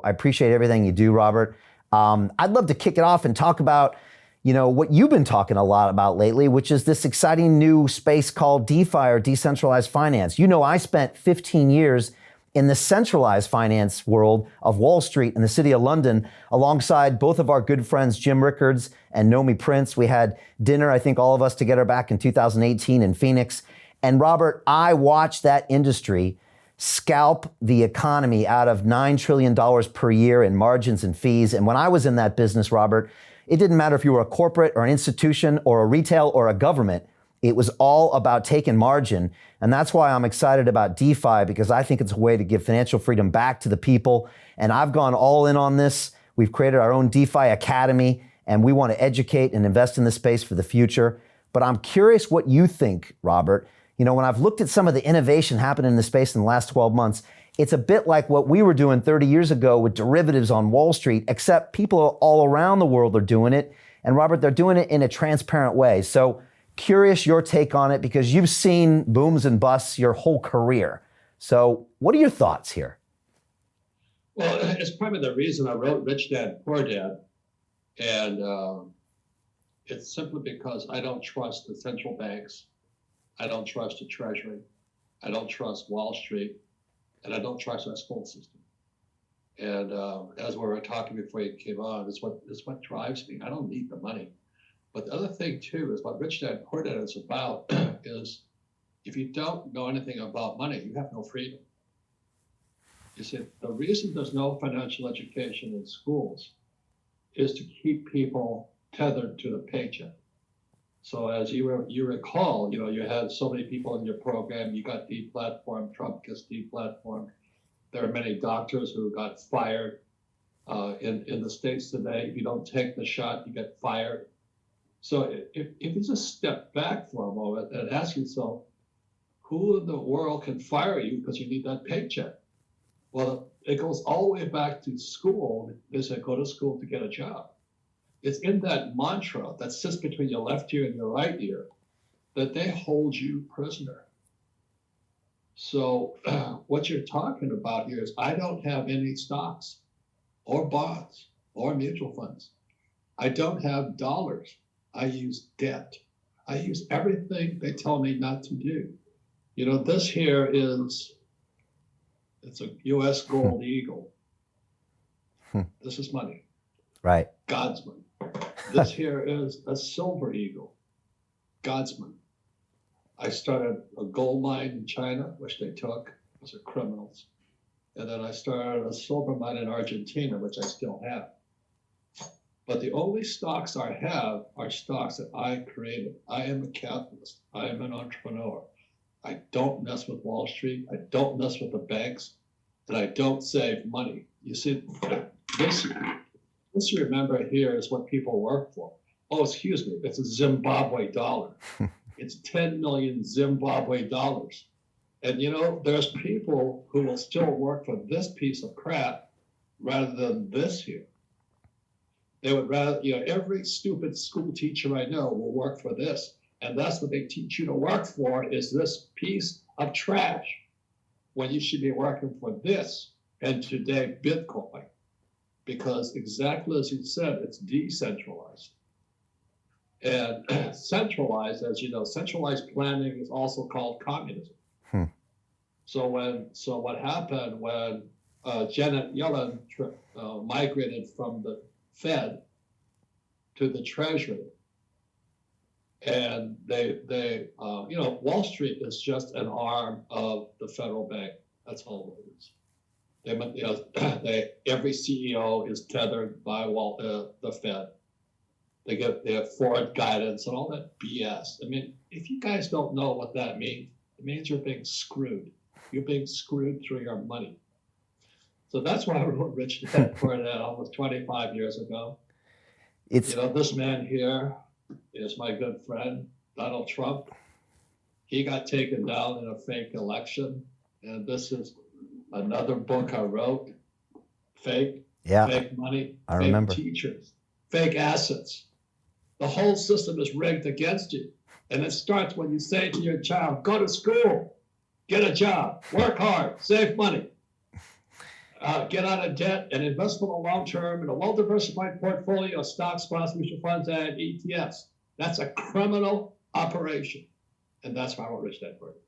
I appreciate everything you do, Robert. I'd love to kick it off and talk about, what you've been talking a lot about lately, which is this exciting new space called DeFi, or decentralized finance. I spent 15 years in the centralized finance world of Wall Street in the city of London, alongside both of our good friends, Jim Rickards and Nomi Prince. We had dinner, I think all of us together back in 2018 in Phoenix. And Robert, I watched that industry scalp the economy out of $9 trillion per year in margins and fees. And when I was in that business, Robert, it didn't matter if you were a corporate or an institution or a retail or a government. It was all about taking margin. And that's why I'm excited about DeFi, because I think it's a way to give financial freedom back to the people. And I've gone all in on this. We've created our own DeFi Academy, and we want to educate and invest in this space for the future. But I'm curious what you think, Robert. When I've looked at some of the innovation happening in the space in the last 12 months, it's a bit like what we were doing 30 years ago with derivatives on Wall Street, except people all around the world are doing it. And Robert, they're doing it in a transparent way. So curious your take on it, because you've seen booms and busts your whole career. So what are your thoughts here? Well, it's probably the reason I wrote Rich Dad, Poor Dad. And it's simply because I don't trust the central banks. I don't trust the Treasury. I don't trust Wall Street. And I don't trust our school system. And as we were talking before you came on, it's what drives me. I don't need the money. But the other thing, too, is what Rich Dad Poor Dad is about is if you don't know anything about money, you have no freedom. You see, the reason there's no financial education in schools is to keep people tethered to the paycheck. So as you recall, you had so many people in your program, you got deplatformed, Trump gets deplatformed. There are many doctors who got fired in the States today. If you don't take the shot, you get fired. So if you just step back for a moment and ask yourself, who in the world can fire you because you need that paycheck? Well, it goes all the way back to school. They say, go to school to get a job. It's in that mantra that sits between your left ear and your right ear that they hold you prisoner. So what you're talking about here is I don't have any stocks or bonds or mutual funds. I don't have dollars. I use debt. I use everything they tell me not to do. This here it's a U.S. gold eagle. This is money. Right. God's money. This here is a silver eagle. God's money. I started a gold mine in China, which they took because they're criminals. And then I started a silver mine in Argentina, which I still have. But the only stocks I have are stocks that I created. I am a capitalist. I am an entrepreneur. I don't mess with Wall Street. I don't mess with the banks. And I don't save money. You see, this you remember here is what people work for. Oh, excuse me, it's a Zimbabwe dollar. It's 10 million Zimbabwe dollars. And there's people who will still work for this piece of crap rather than this here. They would rather, every stupid school teacher I know will work for this. And that's what they teach you to work for, is this piece of trash, when you should be working for this, and today, Bitcoin. Because exactly as you said, it's decentralized. And centralized, as you know, centralized planning is also called communism. So what happened when Janet Yellen migrated from the Fed to the Treasury, and they Wall Street is just an arm of the federal bank. That's all it is. Every CEO is tethered by the Fed. They have forward guidance and all that BS. I mean, if you guys don't know what that means, it means you're being screwed. You're being screwed through your money. So that's why I wrote Rich Dad Poor Dad almost 25 years ago. This man here is my good friend, Donald Trump. He got taken down in a fake election, and this is another book I wrote. Fake money, I fake remember. Teachers, fake assets. The whole system is rigged against you. And it starts when you say to your child, go to school, get a job, work hard, save money. get out of debt and invest for the long term in a well-diversified portfolio of stocks, bonds, mutual funds, and ETFs. That's a criminal operation. And that's why I wrote Rich Dad Poor Dad.